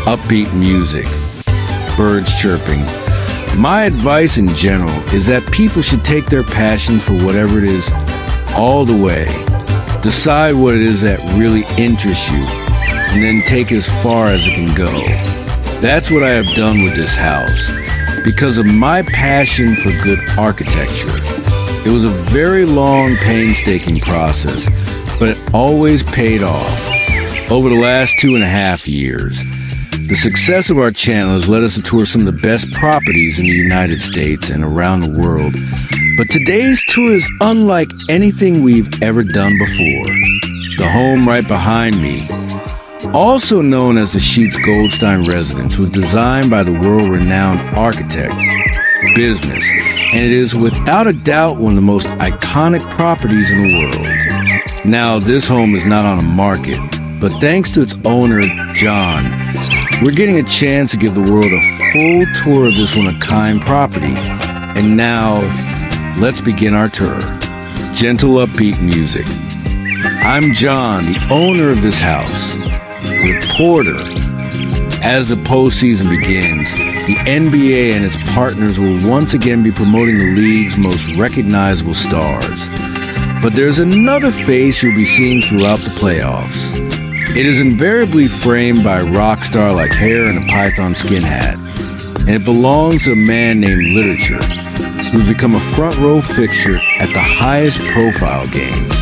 upbeat music, birds chirping. My advice in general is that people should take their passion for whatever it is all the way. Decide what it is that really interests you, and then take it as far as it can go. That's what I have done with this house. Because of my passion for good architecture. It was a very long, painstaking process, but it always paid off. Over the last 2.5 years, the success of our channel has led us to tour some of the best properties in the United States and around the world. But today's tour is unlike anything we've ever done before. The home right behind me, also known as the Sheets Goldstein residence, was designed by the world-renowned architect, business, and it is without a doubt one of the most iconic properties in the world. Now, this home is not on the market, but thanks to its owner, John, we're getting a chance to give the world a full tour of this one-of-a-kind property. And now, let's begin our tour. Gentle, upbeat music. I'm John, the owner of this house. Reporter. As the postseason begins, the NBA and its partners will once again be promoting the league's most recognizable stars. But there's another face you'll be seeing throughout the playoffs. It is invariably framed by a rock star like hair and a python skin hat, and it belongs to a man named Literature, who's become a front row fixture at the highest profile games.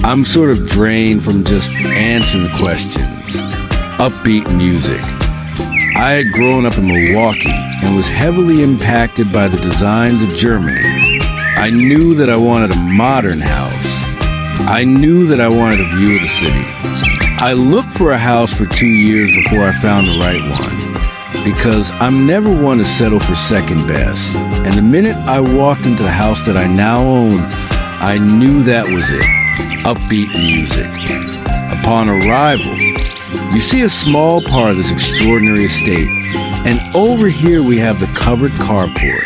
I'm sort of drained from just answering the questions. Upbeat music. I had grown up in Milwaukee and was heavily impacted by the designs of Germany. I knew that I wanted a modern house. I knew that I wanted a view of the city. I looked for a house for 2 years before I found the right one, because I'm never one to settle for second best. And the minute I walked into the house that I now own, I knew that was it. Upbeat music. Upon arrival, you see a small part of this extraordinary estate, and over here we have the covered carport.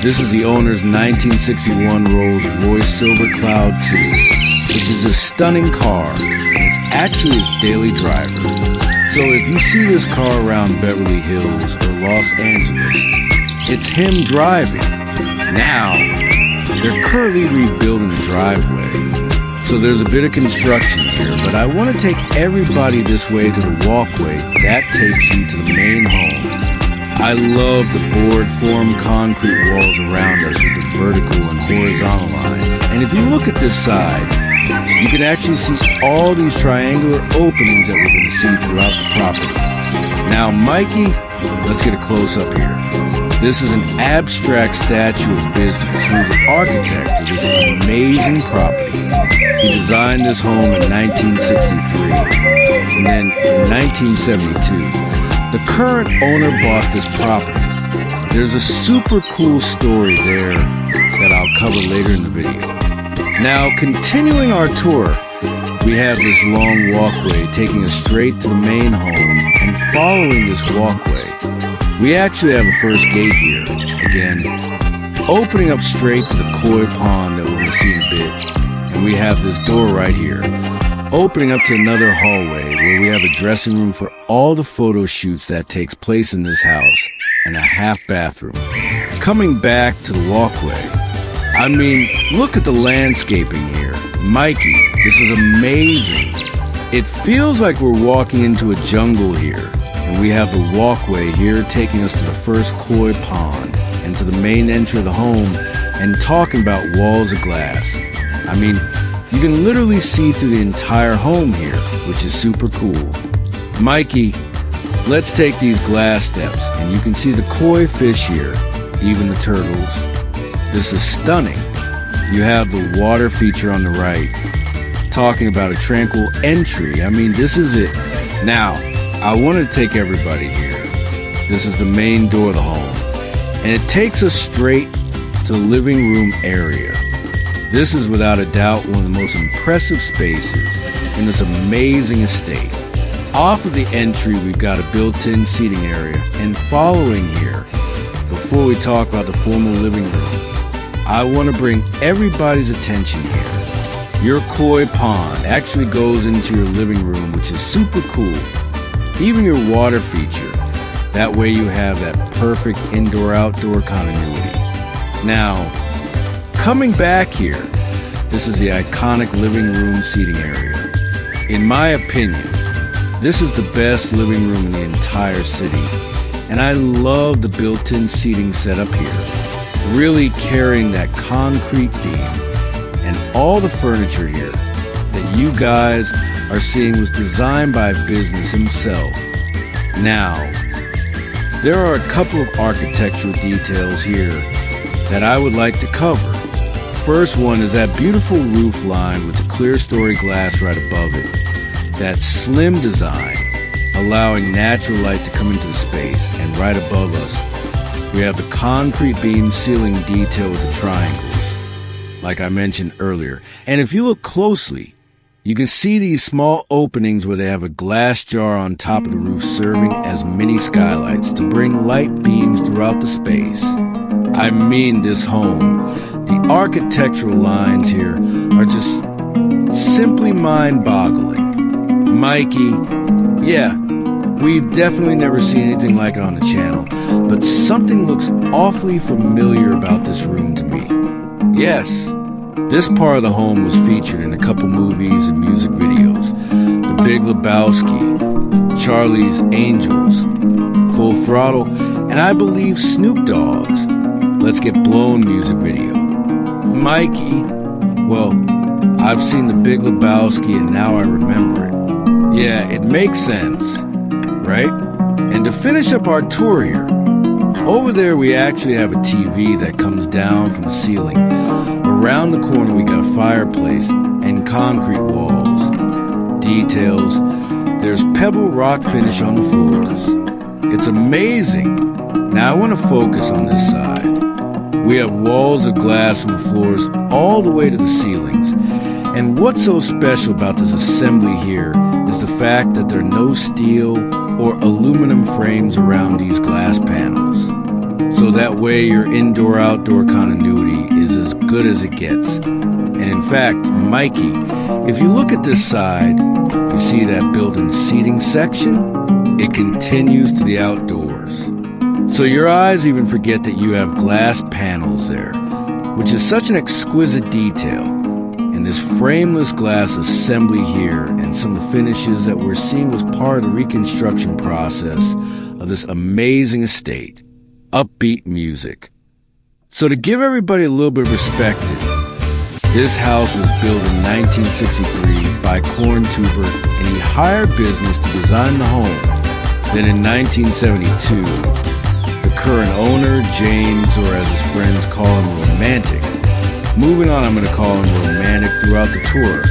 This is the owner's 1961 Rolls-Royce Silver Cloud 2, which is a stunning car, and it's actually his daily driver. So if you see this car around Beverly Hills or Los Angeles, it's him driving. Now, they're currently rebuilding the driveway. So there's a bit of construction here, but I want to take everybody this way to the walkway that takes you to the main home. I love the board-formed concrete walls around us with the vertical and horizontal lines. And if you look at this side, you can actually see all these triangular openings that we're going to see throughout the property. Now, Mikey, let's get a close-up here. This is an abstract statue of business who is the architect of this amazing property. He designed this home in 1963, and then in 1972, the current owner bought this property. There's a super cool story there that I'll cover later in the video. Now, continuing our tour, we have this long walkway taking us straight to the main home, and following this walkway, we actually have a first gate here, again, opening up straight to the koi pond that we're going to see in a bit. And we have this door right here, opening up to another hallway where we have a dressing room for all the photo shoots that takes place in this house, and a half bathroom. Coming back to the walkway, I mean, look at the landscaping here. Mikey, this is amazing. It feels like we're walking into a jungle here. And we have the walkway here taking us to the first koi pond and to the main entry of the home, and talking about walls of glass. I mean, you can literally see through the entire home here, which is super cool. Mikey, let's take these glass steps, and you can see the koi fish here, even the turtles. This is stunning. You have the water feature on the right, talking about a tranquil entry. I mean, this is it. Now, I want to take everybody here. This is the main door of the home, and it takes us straight to the living room area. This is without a doubt one of the most impressive spaces in this amazing estate. Off of the entry, we've got a built-in seating area, and following here, before we talk about the formal living room, I want to bring everybody's attention here. Your koi pond actually goes into your living room, which is super cool. even your water feature. That way you have that perfect indoor-outdoor continuity. Now, coming back here, this is the iconic living room seating area. In my opinion, this is the best living room in the entire city, and I love the built-in seating setup here, really carrying that concrete beam, and all the furniture here that you guys are seeing was designed by a business himself. Now, there are a couple of architectural details here that I would like to cover. First one is that beautiful roof line with the clear story glass right above it. That slim design, allowing natural light to come into the space, and right above us, we have the concrete beam ceiling detail with the triangles, like I mentioned earlier. And if you look closely, you can see these small openings where they have a glass jar on top of the roof serving as mini skylights to bring light beams throughout the space. I mean, this home, the architectural lines here are just simply mind-boggling. Mikey, yeah, we've definitely never seen anything like it on the channel, but something looks awfully familiar about this room to me. Yes, this part of the home was featured in a couple movies and music videos. The Big Lebowski, Charlie's Angels, Full Throttle, and I believe Snoop Dogg's Let's Get Blown music video. Mikey, well, I've seen The Big Lebowski and now I remember it. Yeah, it makes sense, right? And to finish up our tour here, over there we actually have a TV that comes down from the ceiling. Around the corner we got a fireplace and concrete walls. Details, there's pebble rock finish on the floors. It's amazing. Now I want to focus on this side. We have walls of glass from the floors all the way to the ceilings. And what's so special about this assembly here is the fact that there are no steel or aluminum frames around these glass panels. So that way your indoor-outdoor continuity is as good as it gets. And in fact, Mikey, if you look at this side, you see that built-in seating section? It continues to the outdoors. So your eyes even forget that you have glass panels there, which is such an exquisite detail. And this frameless glass assembly here and some of the finishes that we're seeing was part of the reconstruction process of this amazing estate. Upbeat music. So to give everybody a little bit of perspective, this house was built in 1963 by Corn Tuber, and he hired business to design the home. Then in 1972, the current owner, James, or as his friends call him, Romantic. Moving on, I'm going to call him Romantic throughout the tour.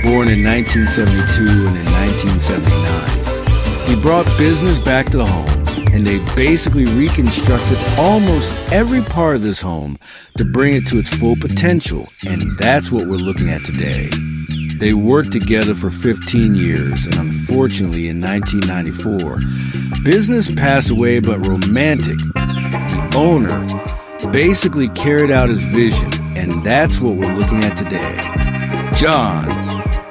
Born in 1972 and in 1979. He brought business back to the home, and they basically reconstructed almost every part of this home to bring it to its full potential, and that's what we're looking at today. They worked together for 15 years, and unfortunately in 1994, business passed away, but Romantic, the owner, basically carried out his vision, and that's what we're looking at today. John,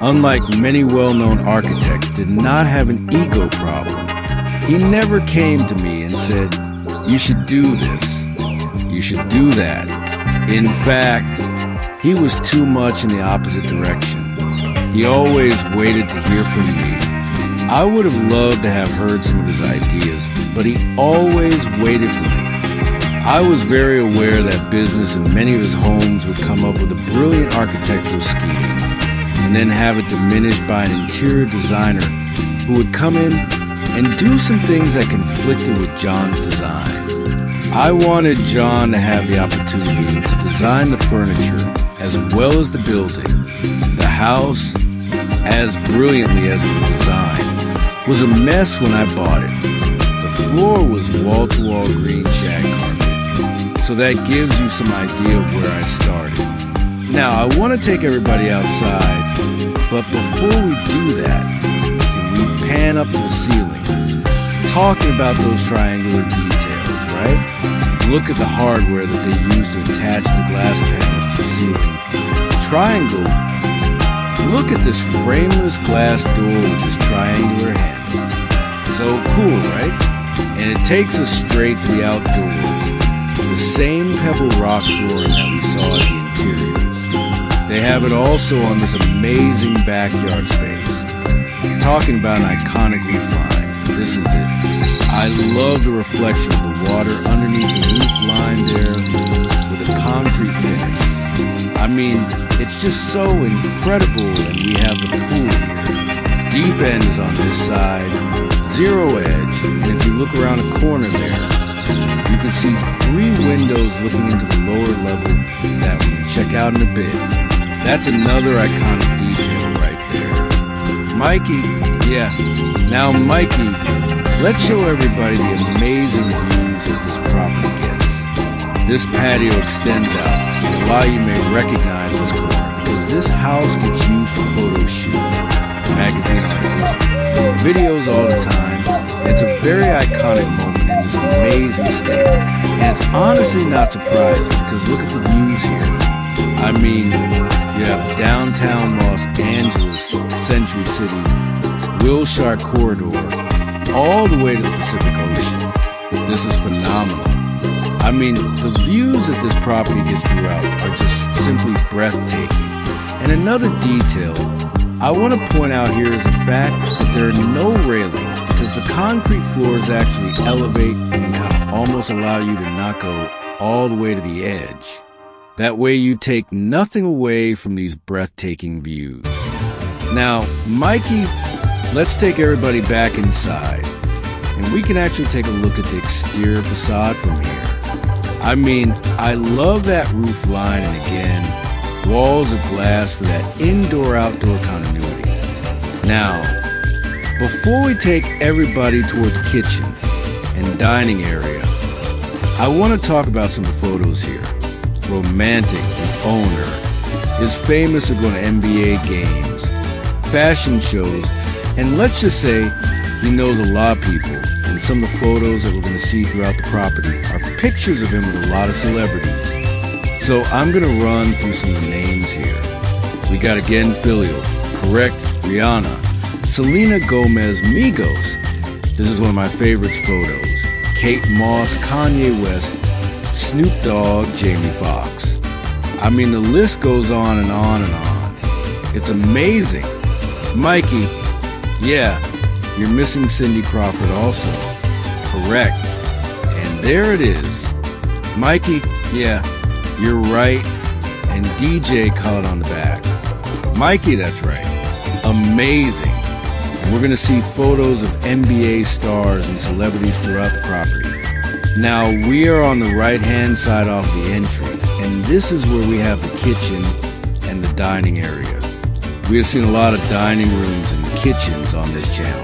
unlike many well-known architects, did not have an ego problem. He never came to me and said, "You should do this, you should do that." In fact, he was too much in the opposite direction. He always waited to hear from me. I would have loved to have heard some of his ideas, but he always waited for me. I was very aware that business in many of his homes would come up with a brilliant architectural scheme and then have it diminished by an interior designer who would come in and do some things that conflicted with John's design. I wanted John to have the opportunity to design the furniture as well as the building. The house, as brilliantly as it was designed, was a mess when I bought it. The floor was wall-to-wall green shag carpet, so that gives you some idea of where I started. Now, I want to take everybody outside, but before we do that, can we pan up to the ceiling, talking about those triangular details, right? Look at the hardware that they used to attach the glass panels to the ceiling. Triangle. Look at this frameless glass door with this triangular handle. It's So cool, right? And it takes us straight to the outdoors. The same pebble rock flooring that we saw at the interiors. They have it also on this amazing backyard space. Talking about an iconic roof line, this is it. I love the reflection of the water underneath the roof line there with a concrete finish. I mean, it's just so incredible, and we have the pool here. Deep end is on this side, zero edge, and if you look around the corner there, you can see 3 windows looking into the lower level that we can check out in a bit. That's another iconic detail right there. Mikey, yeah. Now Mikey, let's show everybody the amazing views that this property gets. This patio extends out, and a lot of you may recognize this corner because this house gets used for photo shoots, magazine articles, videos all the time. It's a very iconic moment in this amazing state, and it's honestly not surprising because look at the views here. I mean, you have downtown Los Angeles, Century City, Wilshire Corridor, all the way to the Pacific Ocean. This is phenomenal. I mean, the views that this property gets throughout are just simply breathtaking. And another detail I want to point out here is the fact that there are no railings because the concrete floors actually elevate and kind of almost allow you to not go all the way to the edge. That way you take nothing away from these breathtaking views. Now, Mikey, let's take everybody back inside, and we can actually take a look at the exterior facade from here. I mean, I love that roof line, and again, walls of glass for that indoor-outdoor continuity. Now, before we take everybody toward the kitchen and dining area, I want to talk about some photos here. Romantic, the owner, is famous for going to NBA games, fashion shows, and let's just say he knows a lot of people, and some of the photos that we're going to see throughout the property are pictures of him with a lot of celebrities. So I'm going to run through some of the names here. We got again Filio, correct, Rihanna, Selena Gomez, Migos. This is one of my favorites photos. Kate Moss, Kanye West, Snoop Dogg, Jamie Foxx. I mean, the list goes on and on and on. It's amazing. Mikey, yeah, you're missing Cindy Crawford also. Correct. And there it is. Mikey, yeah, you're right. And DJ Khaled on the back. Mikey, that's right. Amazing. And we're going to see photos of NBA stars and celebrities throughout the property. Now, we are on the right-hand side off the entry, and this is where we have the kitchen and the dining area. We have seen a lot of dining rooms and kitchens on this channel,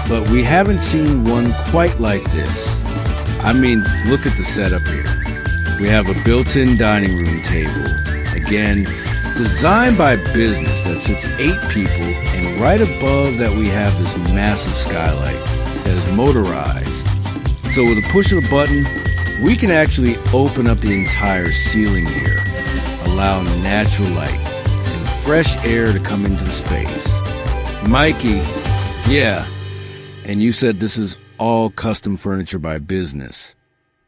but we haven't seen one quite like this. I mean, look at the setup here. We have a built-in dining room table. Again, designed by business that sits 8 people, and right above that we have this massive skylight that is motorized. So with a push of the button, we can actually open up the entire ceiling here, allowing natural light and fresh air to come into the space. Mikey, yeah, and you said this is all custom furniture by business.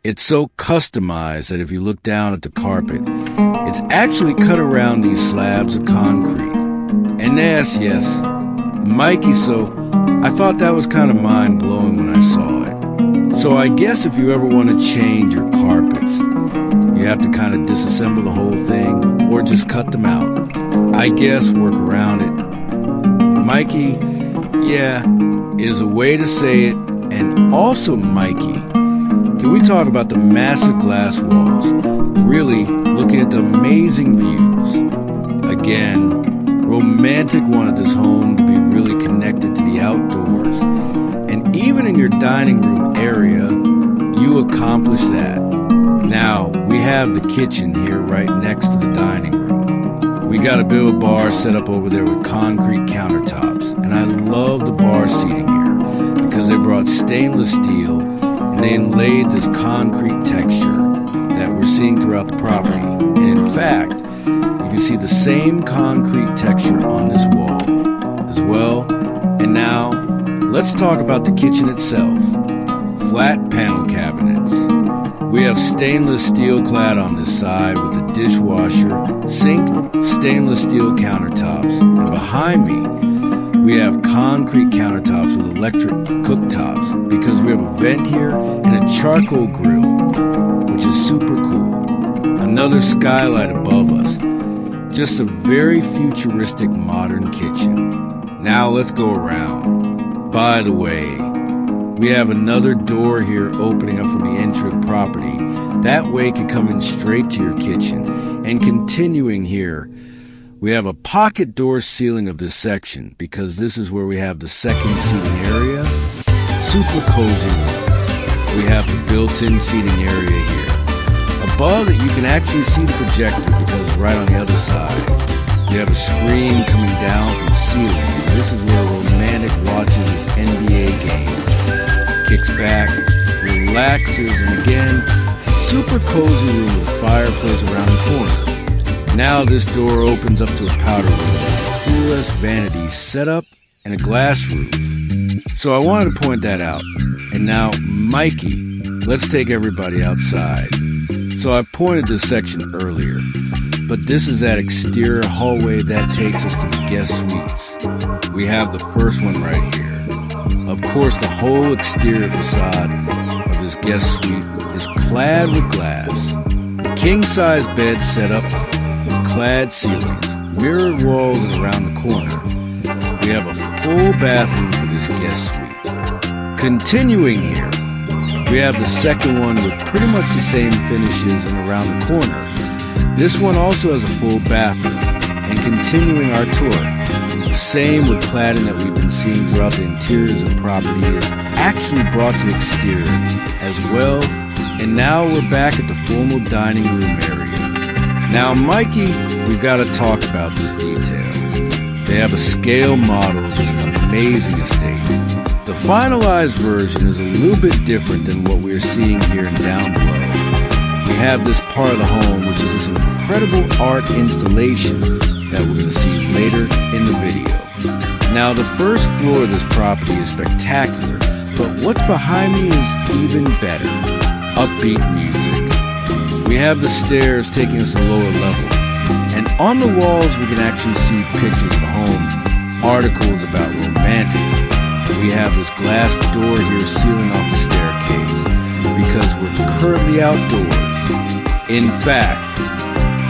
It's so customized that if you look down at the carpet, it's actually cut around these slabs of concrete. And yes, Mikey, so I thought that was kind of mind-blowing when I saw it. So I guess if you ever want to change your carpets, you have to kind of disassemble the whole thing or just cut them out. I guess work around it. Mikey, yeah, is a way to say it. And also, Mikey, can we talk about the massive glass walls? Really looking at the amazing views. Again, romantic wanted this home to be really connected to the outdoors. And even in your dining room area, you accomplish that. Now, we have the kitchen here right next to the dining room. We got a build bar set up over there with concrete countertops. And I love the bar seating here because they brought stainless steel and they inlaid this concrete texture that we're seeing throughout the property. And in fact, you can see the same concrete texture on this wall as well. And now, let's talk about the kitchen itself. Flat panel cabinets. We have stainless steel clad on this side with the dishwasher, sink, stainless steel countertops, and behind me, we have concrete countertops with electric cooktops because we have a vent here and a charcoal grill, which is super cool. Another skylight above us. Just a very futuristic modern kitchen. Now let's go around. By the way, we have another door here opening up from the entrance property. That way it can come in straight to your kitchen. And continuing here, we have a pocket door ceiling of this section because this is where we have the second seating area. Super cozy room. We have the built-in seating area here. Above it, you can actually see the projector because right on the other side, we have a screen coming down from the ceiling. This is where a romantic watches his NBA games, kicks back, relaxes, and again, super cozy room with a fireplace around the corner. Now this door opens up to a powder room with the coolest vanity setup and a glass roof. So I wanted to point that out. And now, Mikey, let's take everybody outside. So I pointed this section earlier, but this is that exterior hallway that takes us to the guest suites. We have the first one right here. Of course, the whole exterior facade of this guest suite is clad with glass. King-size bed set up with clad ceilings, mirrored walls, and around the corner, we have a full bathroom for this guest suite. Continuing here, we have the second one with pretty much the same finishes and around the corner. This one also has a full bathroom. And continuing our tour, the same with cladding that we've been seeing throughout the interiors of the property is actually brought to the exterior as well. And now we're back at the formal dining room area. Now, Mikey, we've got to talk about this detail. They have a scale model of this amazing estate. The finalized version is a little bit different than what we're seeing here and down below. We have this part of the home, which is this incredible art installation that we're going to see later in the video. Now, the first floor of this property is spectacular, but what's behind me is even better. Upbeat music. We have the stairs taking us to a lower level, and on the walls we can actually see pictures of the home, articles about romantic. We have this glass door here sealing off the staircase because we're currently outdoors. In fact,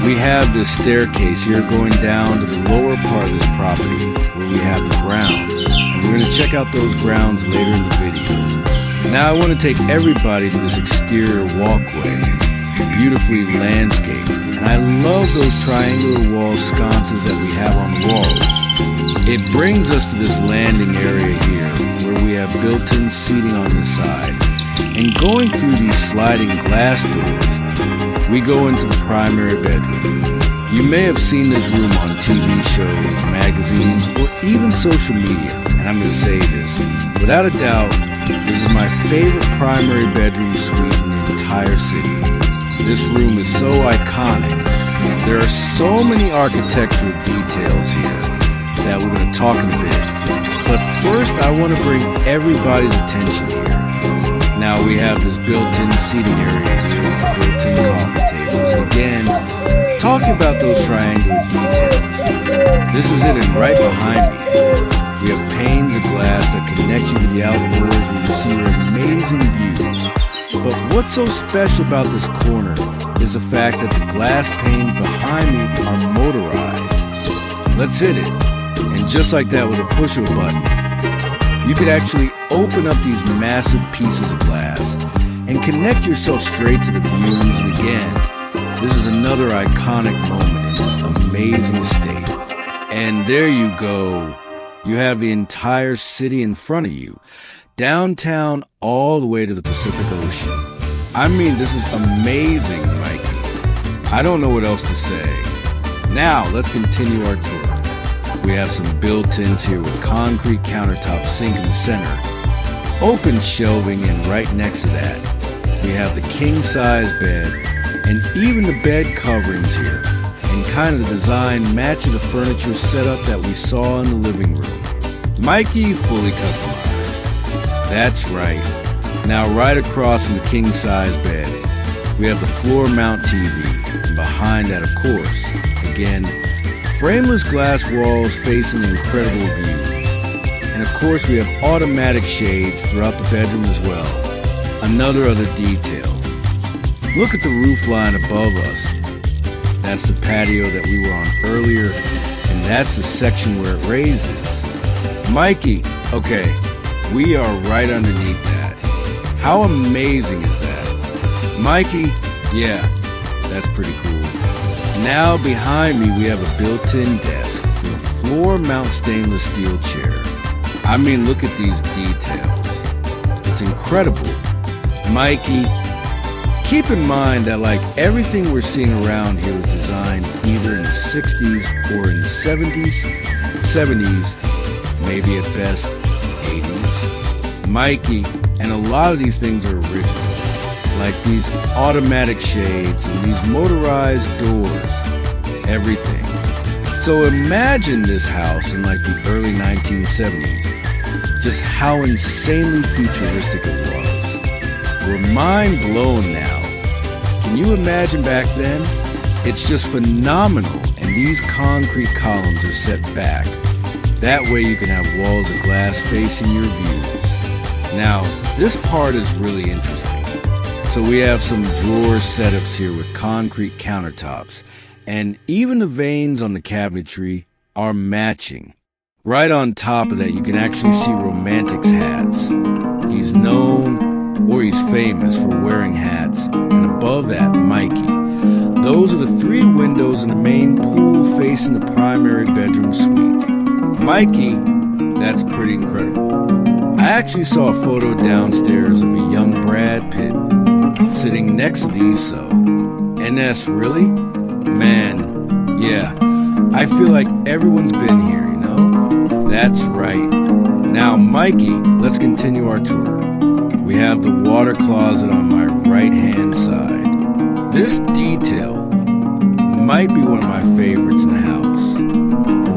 we have this staircase here going down to the lower part of this property where we have the grounds. And we're going to check out those grounds later in the video. Now I want to take everybody to this exterior walkway, beautifully landscaped. And I love those triangular wall sconces that we have on the walls. It brings us to this landing area here where we have built-in seating on the side. And going through these sliding glass doors, we go into the primary bedroom. You may have seen this room on TV shows, magazines, or even social media. And I'm going to say this, without a doubt, this is my favorite primary bedroom suite in the entire city. This room is so iconic. There are so many architectural details here that we're going to talk in a bit. But first, I want to bring everybody's attention here. Now we have this built-in seating area here with built-in coffee tables. Again, talking about those triangular details. This is it, and right behind me, we have panes of glass that connect you to the outdoors where you see your amazing views. But what's so special about this corner is the fact that the glass panes behind me are motorized. Let's hit it. And just like that with a push of a button, you could actually open up these massive pieces of glass and connect yourself straight to the views. And again, this is another iconic moment in this amazing estate. And there you go. You have the entire city in front of you. Downtown all the way to the Pacific Ocean. I mean, this is amazing, Mikey. I don't know what else to say. Now, let's continue our tour. We have some built-ins here with concrete countertop sink in the center, open shelving, and right next to that, we have the king-size bed, and even the bed coverings here, and kind of the design matches the furniture setup that we saw in the living room. Mikey, fully customized. That's right. Now right across from the king-size bed, we have the floor mount TV. And behind that, of course, again, frameless glass walls facing incredible views. And of course, we have automatic shades throughout the bedroom as well. Another other detail. Look at the roof line above us. That's the patio that we were on earlier, and that's the section where it raises. Mikey, okay, we are right underneath that. How amazing is that? Mikey, yeah, that's pretty cool. Now behind me we have a built-in desk with a floor mount stainless steel chair. I mean, look at these details. It's incredible. Mikey, keep in mind that like everything we're seeing around here was designed either in the 60s or in the 70s, maybe at best 80s. Mikey, and a lot of these things are original, like these automatic shades and these motorized doors, everything. So imagine this house in like the early 1970s, just how insanely futuristic it was. We're mind blown now. Can you imagine back then? It's just phenomenal, and these concrete columns are set back. That way you can have walls of glass facing your views. Now, this part is really interesting. So we have some drawer setups here with concrete countertops, and even the veins on the cabinetry are matching. Right on top of that, you can actually see Romantic's hats. He's known, or he's famous for wearing hats. And above that, Mikey. Those are the 3 windows in the main pool facing the primary bedroom suite. Mikey, that's pretty incredible. I actually saw a photo downstairs of a young Brad Pitt sitting next to the ESO. And that's really? Man, yeah, I feel like everyone's been here, you know? That's right. Now, Mikey, let's continue our tour. We have the water closet on my right-hand side. This detail might be one of my favorites in the house.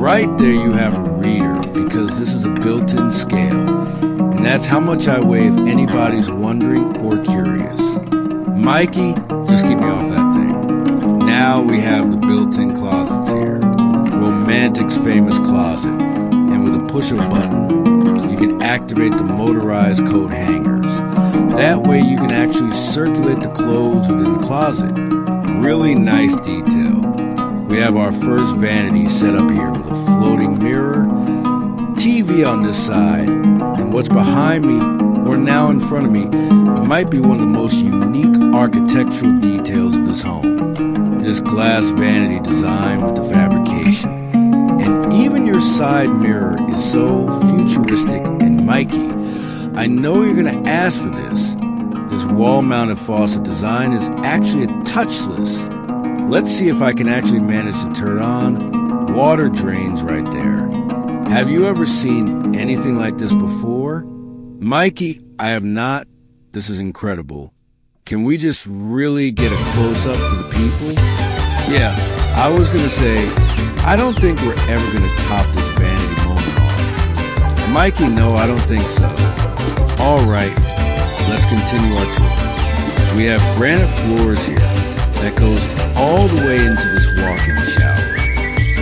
Right there you have a reader, because this is a built-in scale, and that's how much I weigh if anybody's wondering or curious. Mikey, just keep me off that thing. Now we have the built-in closets here. Romantic's famous closet, and with a push of a button, you can activate the motorized coat hangers. That way you can actually circulate the clothes within the closet. Really nice detail. We have our first vanity set up here with a floating mirror, TV on this side, and what's behind me, or now in front of me, might be one of the most unique architectural details of this home. This glass vanity design with the fabrication. And even your side mirror is so futuristic. And Mikey, I know you're going to ask for this. This wall-mounted faucet design is actually a touchless. Let's see if I can actually manage to turn on. Water drains right there. Have you ever seen anything like this before? Mikey, I have not. This is incredible. Can we just really get a close-up for the people? Yeah, I was going to say, I don't think we're ever going to top this vanity moment off. Mikey, no, I don't think so. All right, let's continue our tour. We have granite floors here that goes all the way into this walk-in shower.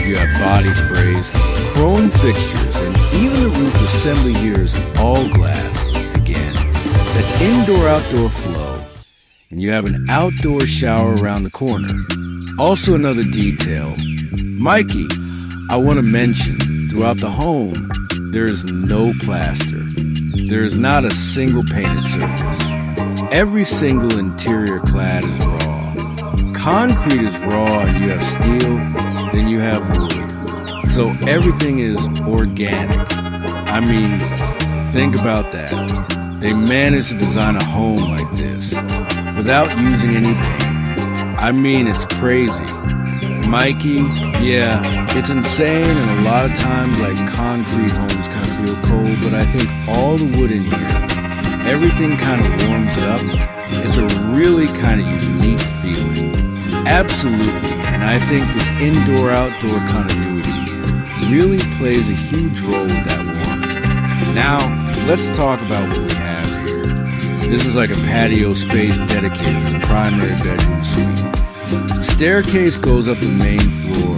You have body sprays, chrome fixtures, and even the roof assembly here is all glass. Again, that indoor-outdoor flow. And you have an outdoor shower around the corner. Also another detail. Mikey, I want to mention, throughout the home, there is no plaster. There is not a single painted surface. Every single interior clad is raw. Concrete is raw, and you have steel, then you have wood. So everything is organic. I mean, think about that. They managed to design a home like this without using any paint. I mean, it's crazy. Mikey, yeah, it's insane, and a lot of times, like, concrete homes kind of feel cold, but I think all the wood in here, everything kind of warms it up. It's a really kind of unique feeling. Absolutely, and I think this indoor-outdoor continuity really plays a huge role with that warmth. Now, let's talk about what we have here. This is like a patio space dedicated to the primary bedroom suite. Staircase goes up the main floor.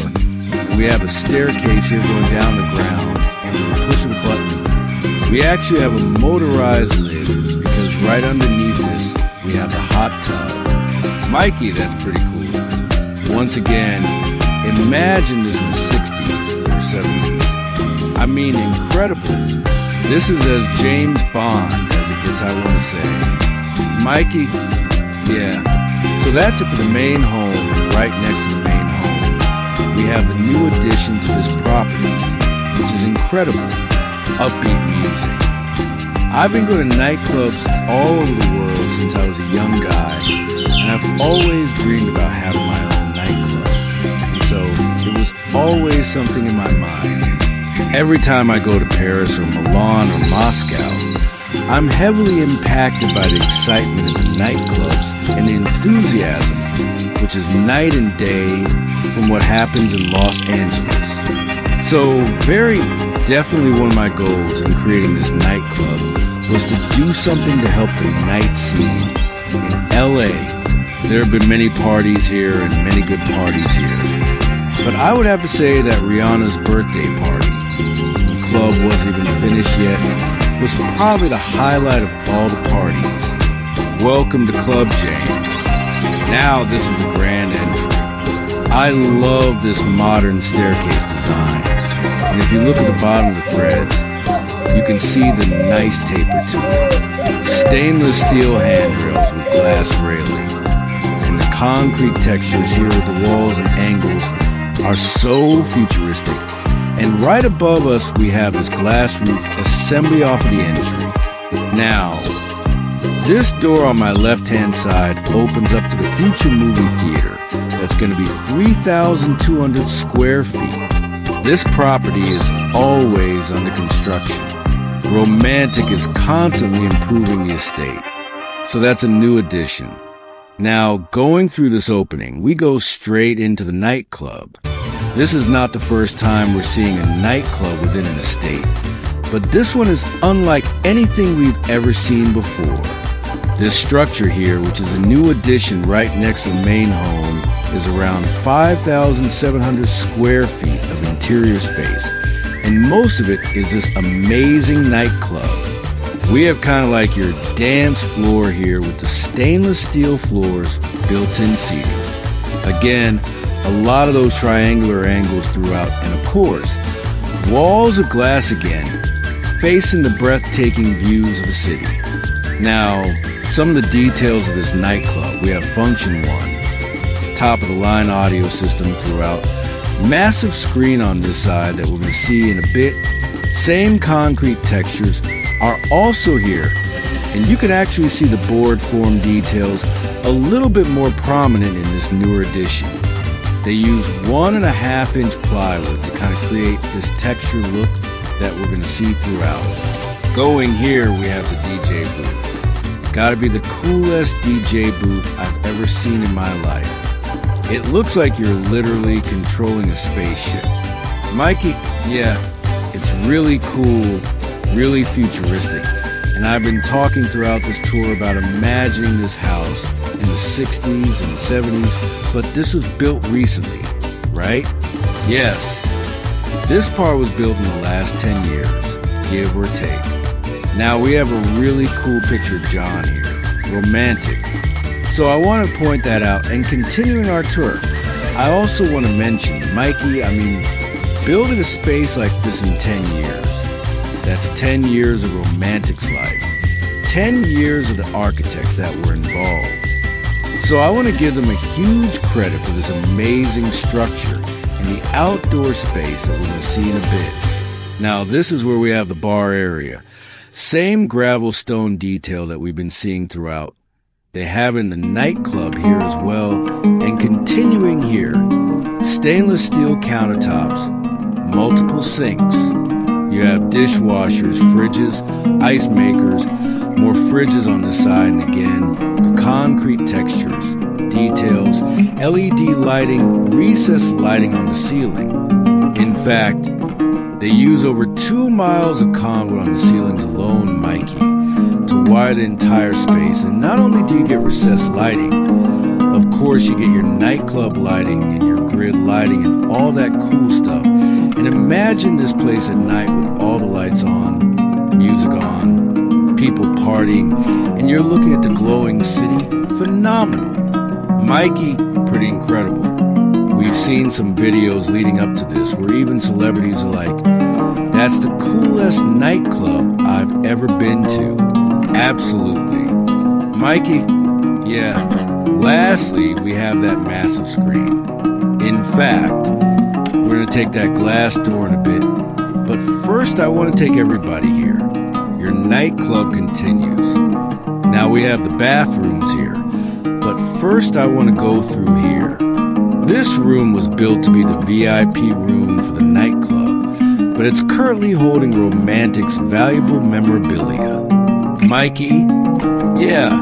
We have a staircase here going down the ground, and when we push a button, we actually have a motorized lid because right underneath this, we have a hot tub. Mikey, that's pretty cool. Once again, imagine this in the 60s or 70s. I mean, incredible. This is as James Bond as it gets, I want to say. Mikey, yeah. So that's it for the main home. Right next to the main home, we have the new addition to this property, which is incredible. Upbeat music. I've been going to nightclubs all over the world since I was a young guy, and I've always dreamed about having my own nightclub. And so it was always something in my mind. Every time I go to Paris or Milan or Moscow, I'm heavily impacted by the excitement of the nightclubs and the enthusiasm, which is night and day from what happens in Los Angeles. So very definitely one of my goals in creating this nightclub was to do something to help the night scene in LA. There have been many parties here and many good parties here. But I would have to say that Rihanna's birthday party, when the club wasn't even finished yet, was probably the highlight of all the parties. Welcome to Club James. Now this is the grand entry. I love this modern staircase design. And if you look at the bottom of the threads, you can see the nice taper to it. Stainless steel handrails with glass railing. And the concrete textures here with the walls and angles are so futuristic. And right above us, we have this glass roof assembly off of the entry. Now, this door on my left-hand side opens up to the future movie theater. That's going to be 3,200 square feet. This property is always under construction. Romantic is constantly improving the estate. So that's a new addition. Now, going through this opening, we go straight into the nightclub. This is not the first time we're seeing a nightclub within an estate, but this one is unlike anything we've ever seen before. This structure here, which is a new addition right next to the main home, is around 5,700 square feet of interior space, and most of it is this amazing nightclub. We have kind of like your dance floor here with the stainless steel floors, built-in seating. Again, a lot of those triangular angles throughout, and of course, walls of glass again, facing the breathtaking views of the city. Now, some of the details of this nightclub, we have function one, top-of-the-line audio system throughout, massive screen on this side that we're going to see in a bit, same concrete textures are also here, and you can actually see the board form details a little bit more prominent in this newer edition. They use 1.5-inch plywood to kind of create this texture look that we're going to see throughout. Going here, we have the DJ booth. Gotta be the coolest DJ booth I've ever seen in my life. It looks like you're literally controlling a spaceship. Mikey, yeah, it's really cool, really futuristic. And I've been talking throughout this tour about imagining this house in the 60s and 70s, but this was built recently, right? Yes, this part was built in the last 10 years, give or take. Now we have a really cool picture of John here, romantic. So I want to point that out, and continuing our tour, I also want to mention, Mikey, building a space like this in 10 years, that's 10 years of romantic's life, 10 years of the architects that were involved. So I want to give them a huge credit for this amazing structure and the outdoor space that we're going to see in a bit. Now this is where we have the bar area. Same gravel stone detail that we've been seeing throughout. They have in the nightclub here as well, and continuing here, stainless steel countertops, multiple sinks. You have dishwashers, fridges, ice makers, more fridges on the side, and again, the concrete textures, details, LED lighting, recessed lighting on the ceiling. In fact, They use over 2 miles of conduit on the ceilings alone, Mikey, to wire the entire space. And not only do you get recessed lighting, of course you get your nightclub lighting and your grid lighting and all that cool stuff. And imagine this place at night with all the lights on, music on, people partying, and you're looking at the glowing city. Phenomenal. Mikey, pretty incredible. We've seen some videos leading up to this where even celebrities are like, that's the coolest nightclub I've ever been to. Absolutely. Mikey, yeah. Lastly, we have that massive screen. In fact, we're going to take that glass door in a bit. But first, I want to take everybody here. Your nightclub continues. Now we have the bathrooms here. But first, I want to go through here. This room was built to be the VIP room for the nightclub, but it's currently holding Romantic's valuable memorabilia. Mikey? Yeah,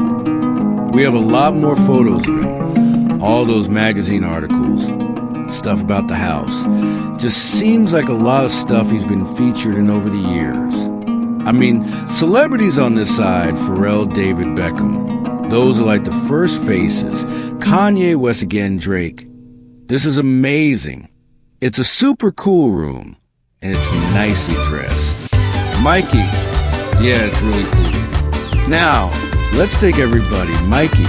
we have a lot more photos of him. All those magazine articles, stuff about the house. Just seems like a lot of stuff he's been featured in over the years. I mean, celebrities on this side, Pharrell, David Beckham. Those are like the first faces. Kanye West again, Drake. This is amazing. It's a super cool room, and it's nicely dressed. Mikey, yeah, it's really cool. Now, let's take everybody, Mikey,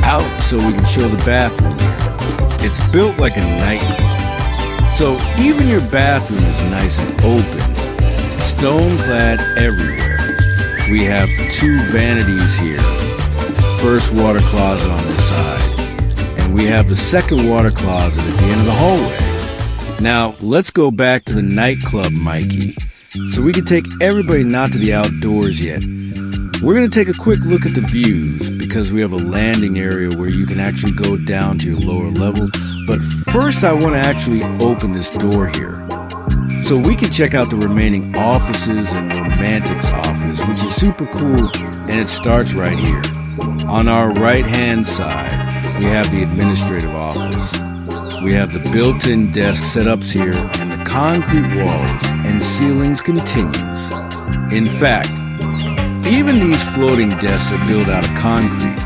out so we can show the bathroom here. It's built like a nightclub, so even your bathroom is nice and open, stone-clad everywhere. We have 2 vanities here. First water closet on this side. We have the second water closet at the end of the hallway. Now, let's go back to the nightclub, Mikey, so we can take everybody not to the outdoors yet. We're going to take a quick look at the views because we have a landing area where you can actually go down to your lower level. But first, I want to actually open this door here so we can check out the remaining offices and Romantic's office, which is super cool, and it starts right here. On our right-hand side, we have the administrative office. We have the built-in desk setups here, and the concrete walls and ceilings continues. In fact, even these floating desks are built out of concrete,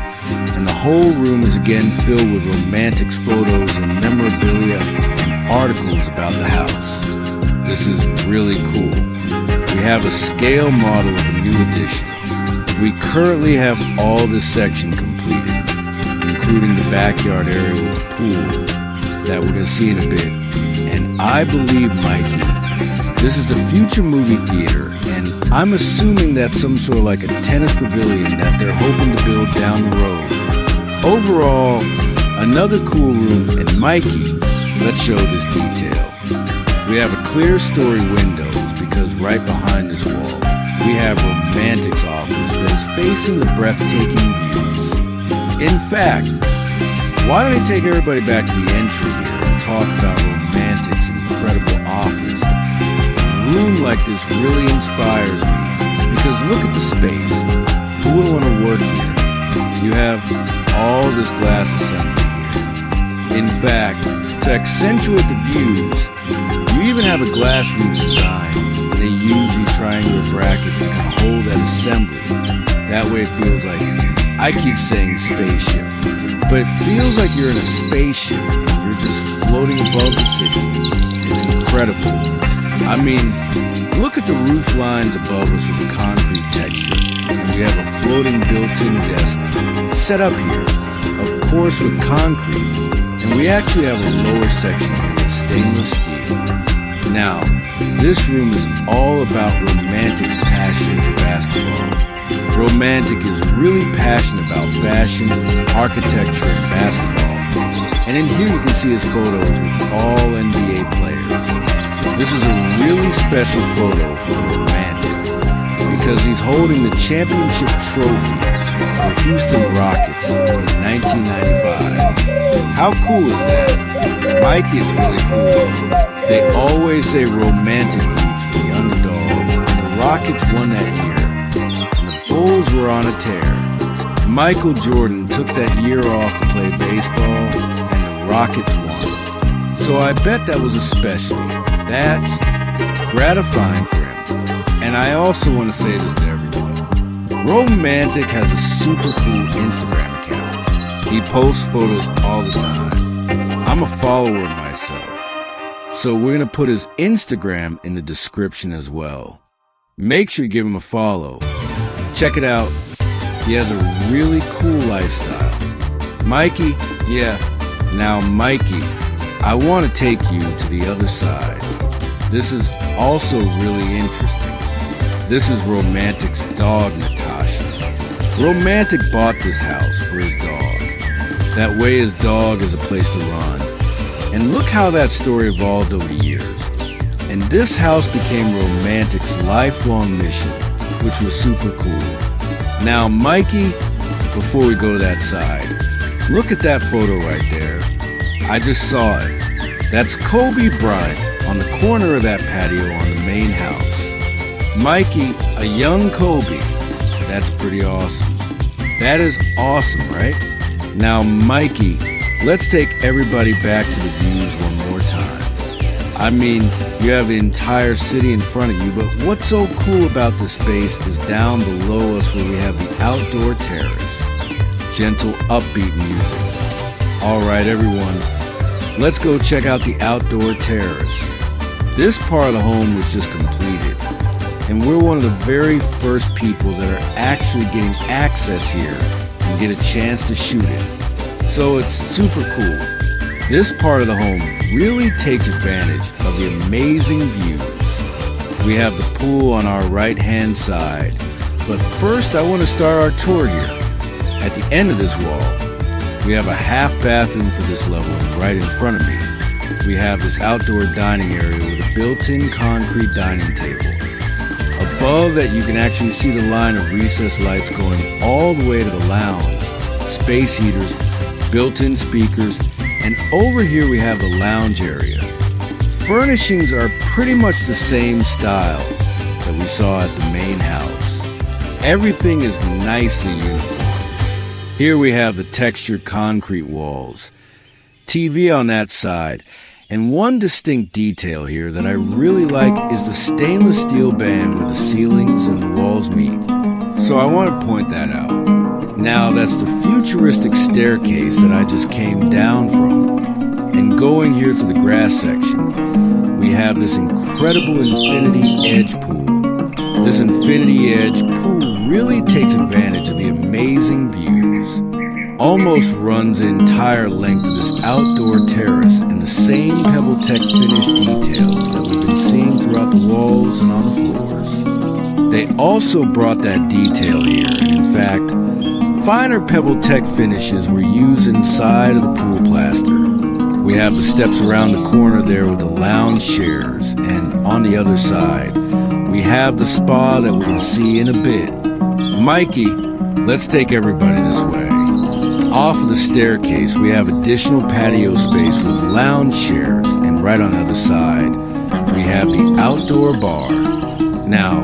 and the whole room is again filled with Romantic's photos and memorabilia and articles about the house. This is really cool. We have a scale model of the new edition. We currently have all this section completed, including the backyard area with the pool that we're going to see in a bit. And I believe, Mikey, this is the future movie theater, and I'm assuming that's some sort of like a tennis pavilion that they're hoping to build down the road. Overall, another cool room, and Mikey, let's show this detail. We have a clear story windows because right behind this wall, we have Romantic's office that is facing the breathtaking views. In fact, why don't we take everybody back to the entry here and talk about Romantic's incredible office? A room like this really inspires me because look at the space. Who would want to work here? You have all this glass assembly here. In fact, to accentuate the views, you even have a glass roof design. They use these triangular brackets to kind of hold that assembly. That way it feels like, I keep saying spaceship, but it feels like you're in a spaceship and you're just floating above the city. It's incredible. I mean, look at the roof lines above us with the concrete texture. And we have a floating built-in desk set up here, of course with concrete. And we actually have a lower section with stainless steel. Now, this room is all about Romantic's passion for basketball. Romantic is really passionate about fashion, architecture, and basketball. And in here you can see his photos with all NBA players. This is a really special photo for Romantic because he's holding the championship trophy for Houston Rockets in 1995. How cool is that? Mikey is really cool. They always say Romantic roots for the underdogs, and the Rockets won that year, and the Bulls were on a tear. Michael Jordan took that year off to play baseball, and the Rockets won. So I bet that was a specialty. That's gratifying for him. And I also want to say this to everyone. Romantic has a super cool Instagram account. He posts photos all the time. I'm a follower myself. So we're going to put his Instagram in the description as well. Make sure you give him a follow. Check it out. He has a really cool lifestyle. Mikey, yeah. Now, Mikey, I want to take you to the other side. This is also really interesting. This is Romantic's dog, Natasha. Romantic bought this house for his dog. That way his dog is a place to run. And look how that story evolved over the years. And this house became Romantic's lifelong mission, which was super cool. Now, Mikey, before we go to that side, look at that photo right there. I just saw it. That's Kobe Bryant on the corner of that patio on the main house. Mikey, a young Kobe. That's pretty awesome. That is awesome, right? Now, Mikey, let's take everybody back to the views one more time. I mean, you have the entire city in front of you, but what's so cool about this space is down below us where we have the outdoor terrace. Gentle, upbeat music. All right, everyone, let's go check out the outdoor terrace. This part of the home was just completed, and we're one of the very first people that are actually getting access here and get a chance to shoot it. So it's super cool. This part of the home really takes advantage of the amazing views. We have the pool on our right-hand side, but first I want to start our tour here. At the end of this wall, we have a half bathroom for this level, and right in front of me, we have this outdoor dining area with a built-in concrete dining table. Above that, you can actually see the line of recessed lights going all the way to the lounge, space heaters, built-in speakers, and over here we have the lounge area. Furnishings are pretty much the same style that we saw at the main house. Everything is nicely uniform. Here we have the textured concrete walls, TV on that side, and one distinct detail here that I really like is the stainless steel band where the ceilings and the walls meet. So I want to point that out. Now that's the futuristic staircase that I just came down from. And going here to the grass section, we have this incredible infinity edge pool. This infinity edge pool really takes advantage of the amazing views. Almost runs the entire length of this outdoor terrace in the same PebbleTech finish details that we've been seeing throughout the walls and on the floors. They also brought that detail here, and in fact, finer PebbleTech finishes were used inside of the pool plaster. We have the steps around the corner there with the lounge chairs, and on the other side, we have the spa that we're going to see in a bit. Mikey, let's take everybody this way. Off of the staircase, we have additional patio space with lounge chairs, and right on the other side, we have the outdoor bar. Now,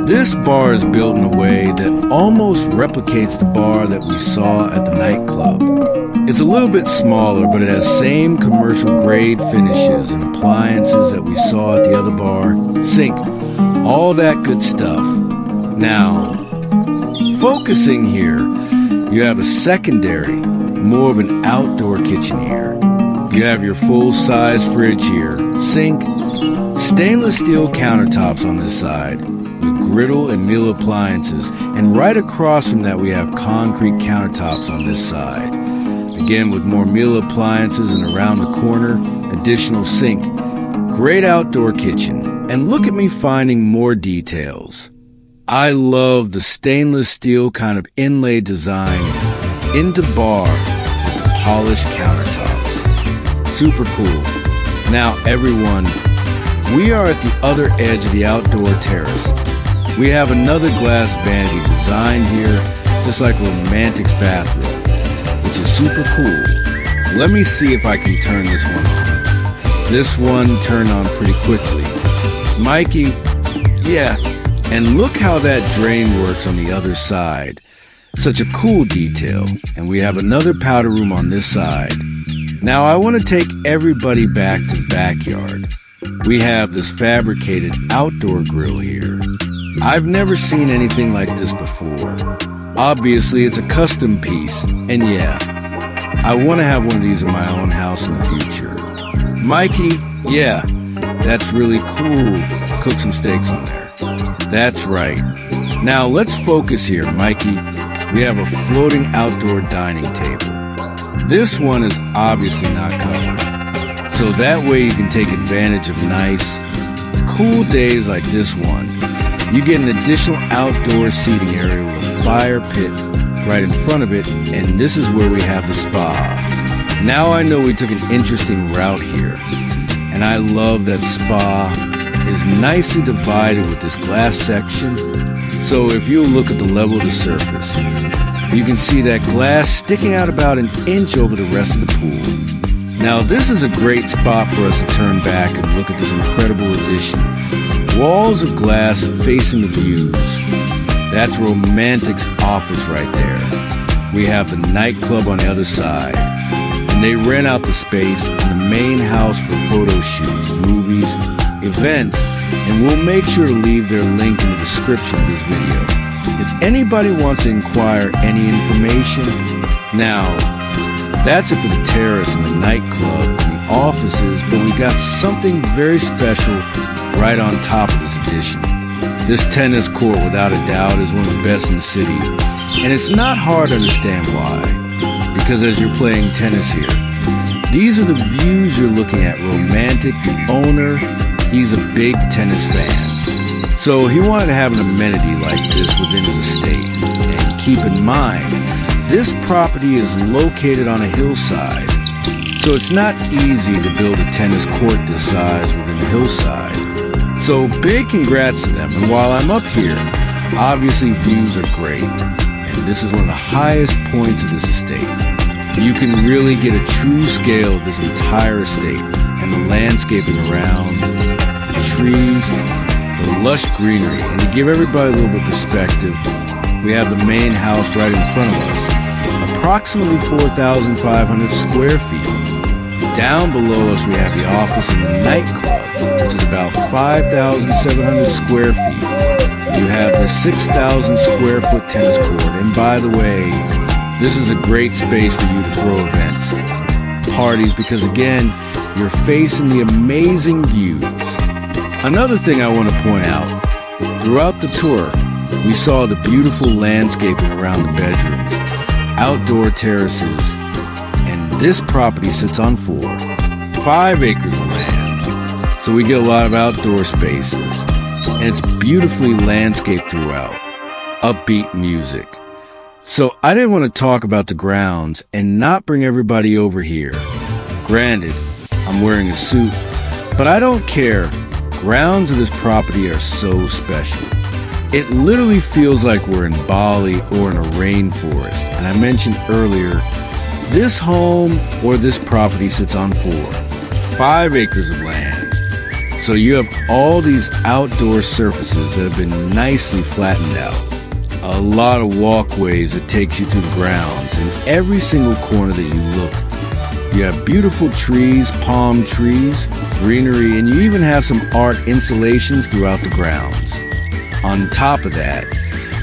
this bar is built in a way that almost replicates the bar that we saw at the nightclub. It's a little bit smaller, but it has same commercial grade finishes and appliances that we saw at the other bar, sink, all that good stuff. Now, focusing here, you have a secondary, more of an outdoor kitchen here. You have your full-size fridge here, sink, stainless steel countertops on this side, with griddle and meal appliances, and right across from that we have concrete countertops on this side. Again, with more meal appliances, and around the corner, additional sink. Great outdoor kitchen. And look at me finding more details. I love the stainless steel kind of inlay design into bar with the polished countertops. Super cool. Now, everyone, we are at the other edge of the outdoor terrace. We have another glass vanity design here, just like Romantic's bathroom, which is super cool. Let me see if I can turn this one on. This one turned on pretty quickly. Mikey, yeah, and look how that drain works on the other side. Such a cool detail. And we have another powder room on this side. Now I want to take everybody back to the backyard. we have this fabricated outdoor grill here. I've never seen anything like this before. Obviously, it's a custom piece, and yeah, I want to have one of these in my own house in the future. Mikey, yeah, that's really cool. Cook some steaks on there. That's right. Now let's focus here, Mikey. We have a floating outdoor dining table. This one is obviously not covered, so that way you can take advantage of nice, cool days like this one. You get an additional outdoor seating area with a fire pit right in front of it, and this is where we have the spa. Now I know we took an interesting route here, and I love that spa is nicely divided with this glass section. So if you look at the level of the surface, you can see that glass sticking out about an inch over the rest of the pool. Now this is a great spot for us to turn back and look at this incredible addition. Walls of glass facing the views. That's Romantic's office right there. We have the nightclub on the other side. And they rent out the space in the main house for photo shoots, movies, events, and we'll make sure to leave their link in the description of this video. If anybody wants to inquire any information, now, that's it for the terrace and the nightclub and the offices, but we got something very special right on top of this addition. This tennis court, without a doubt, is one of the best in the city, and it's not hard to understand why, because as you're playing tennis here, these are the views you're looking at. Romantic, the owner, he's a big tennis fan, so he wanted to have an amenity like this within his estate. And keep in mind, this property is located on a hillside, so it's not easy to build a tennis court this size within the hillside. So big congrats to them, and while I'm up here, obviously views are great, and this is one of the highest points of this estate. You can really get a true scale of this entire estate, and the landscaping around, the trees, the lush greenery, and to give everybody a little bit of perspective, we have the main house right in front of us, approximately 4,500 square feet. Down below us we have the office and the nightclub, which is about 5,700 square feet. You have the 6,000 square foot tennis court, and by the way, this is a great space for you to throw events, parties, because again, you're facing the amazing views. Another thing I want to point out, throughout the tour, we saw the beautiful landscaping around the bedrooms, outdoor terraces, and this property sits on 5 acres of land. So we get a lot of outdoor spaces, and it's beautifully landscaped throughout, upbeat music. So I didn't want to talk about the grounds and not bring everybody over here. Granted, I'm wearing a suit, but I don't care. Grounds of this property are so special. It literally feels like we're in Bali or in a rainforest. And I mentioned earlier, this home or this property sits on 5 acres of land. So you have all these outdoor surfaces that have been nicely flattened out. A lot of walkways that takes you through the grounds. In every single corner that you look, you have beautiful trees, palm trees, greenery, and you even have some art installations throughout the grounds. On top of that,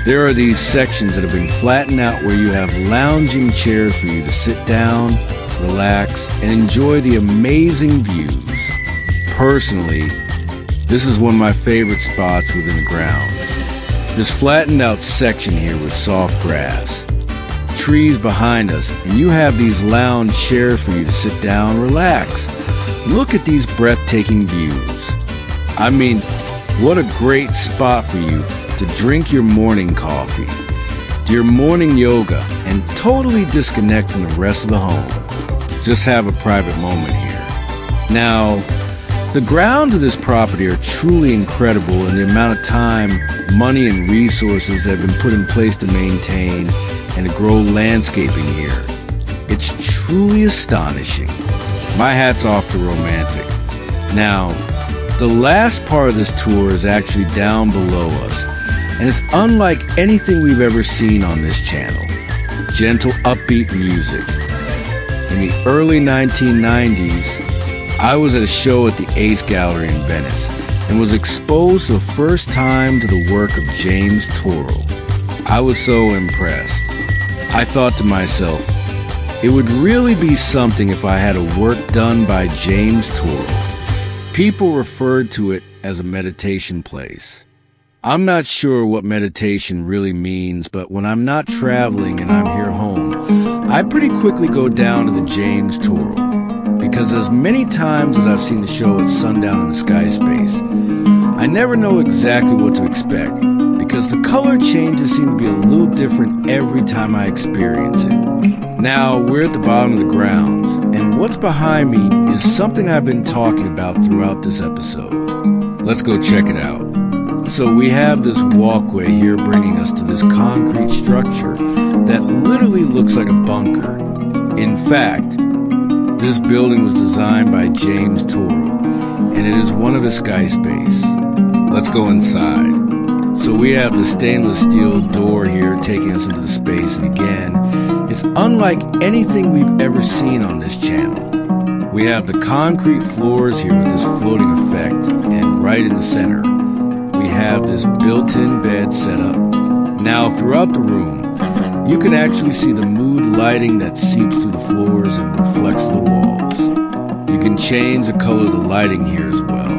there are these sections that have been flattened out where you have lounging chairs for you to sit down, relax, and enjoy the amazing views. Personally, this is one of my favorite spots within the grounds. This flattened out section here with soft grass, trees behind us, and you have these lounge chairs for you to sit down, relax. Look at these breathtaking views. I mean, what a great spot for you to drink your morning coffee, do your morning yoga, and totally disconnect from the rest of the home. Just have a private moment here. Now, the grounds of this property are truly incredible in the amount of time, money, and resources that have been put in place to maintain and to grow landscaping here. It's truly astonishing. My hat's off to Romantic. Now, the last part of this tour is actually down below us, and it's unlike anything we've ever seen on this channel. Gentle, upbeat music. In the early 1990s, I was at a show at the Ace Gallery in Venice and was exposed for the first time to the work of James Turrell. I was so impressed. I thought to myself, it would really be something if I had a work done by James Turrell. People referred to it as a meditation place. I'm not sure what meditation really means, but when I'm not traveling and I'm here home, I pretty quickly go down to the James Turrell, because as many times as I've seen the show at sundown in the sky space, I never know exactly what to expect, because the color changes seem to be a little different every time I experience it. Now, we're at the bottom of the grounds, and what's behind me is something I've been talking about throughout this episode. Let's go check it out. So we have this walkway here bringing us to this concrete structure that literally looks like a bunker. In fact, this building was designed by James Turrell, and it is one of his skyspace. Let's go inside. So we have the stainless steel door here taking us into the space, and again, it's unlike anything we've ever seen on this channel. We have the concrete floors here with this floating effect, and right in the center, we have this built-in bed set up. Now, throughout the room, you can actually see the mood lighting that seeps through the floors and reflects the walls. You can change the color of the lighting here as well.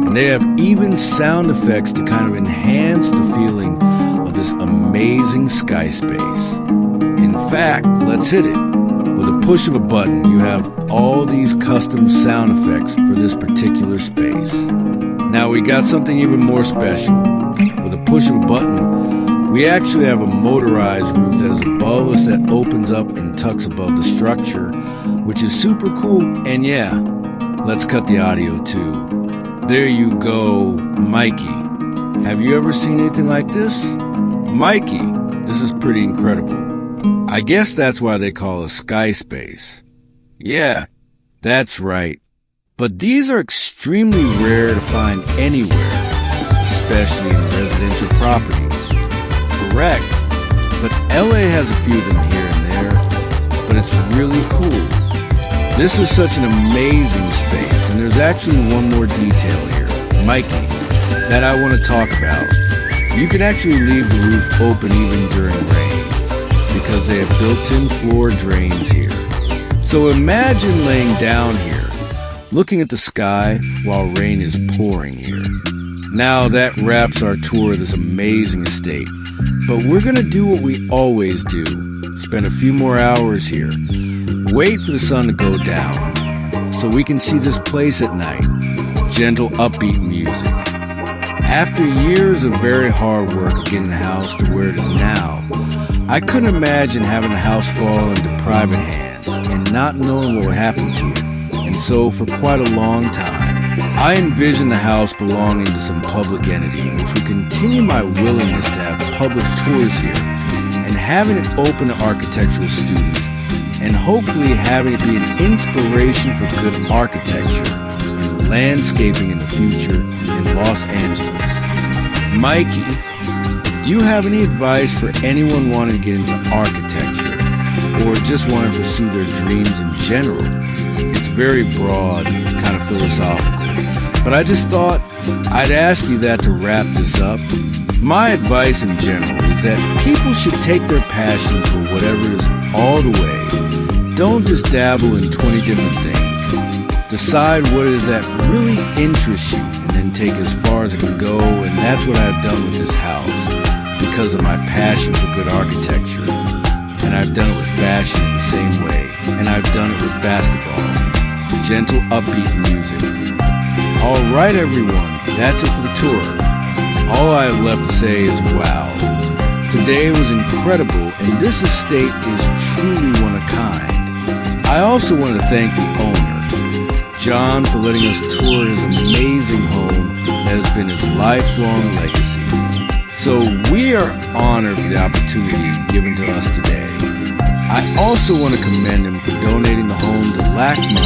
And they have even sound effects to kind of enhance the feeling of this amazing sky space. In fact, let's hit it. With a push of a button, you have all these custom sound effects for this particular space. Now we got something even more special. With a push of a button, we actually have a motorized roof that is above us that opens up and tucks above the structure, which is super cool. And yeah, let's cut the audio too. There you go, Mikey. Have you ever seen anything like this? Mikey, this is pretty incredible. I guess that's why they call it sky space. Yeah, that's right. But these are extremely rare to find anywhere, especially in residential properties. Correct, but LA has a few of them here and there, but it's really cool. This is such an amazing space, and there's actually one more detail here, Mikey, that I want to talk about. You can actually leave the roof open even during rain, because they have built-in floor drains here. So imagine laying down here, looking at the sky while rain is pouring here. Now that wraps our tour of this amazing estate, but we're gonna do what we always do, spend a few more hours here, wait for the sun to go down, so we can see this place at night, gentle upbeat music. After years of very hard work of getting the house to where it is now, I couldn't imagine having the house fall into private hands and not knowing what would happen to it. And so for quite a long time, I envisioned the house belonging to some public entity, which would continue my willingness to have public tours here and having it open to architectural students, and hopefully having it be an inspiration for good architecture and landscaping in the future in Los Angeles. Mikey, do you have any advice for anyone wanting to get into architecture or just want to pursue their dreams in general? It's very broad, kind of philosophical, but I just thought I'd ask you that to wrap this up. My advice in general is that people should take their passion for whatever it is all the way. Don't just dabble in 20 different things. Decide what it is that really interests you and then take as far as it can go, and that's what I've done with this house because of my passion for good architecture. And I've done it with fashion in the same way, and I've done it with basketball. Gentle, upbeat music. All right, everyone, that's it for the tour. All I have left to say is wow. Today was incredible, and this estate is truly one of a kind. I also want to thank the owner, John, for letting us tour his amazing home that has been his lifelong legacy. So we are honored for the opportunity given to us today. I also want to commend him for donating the home to LACMA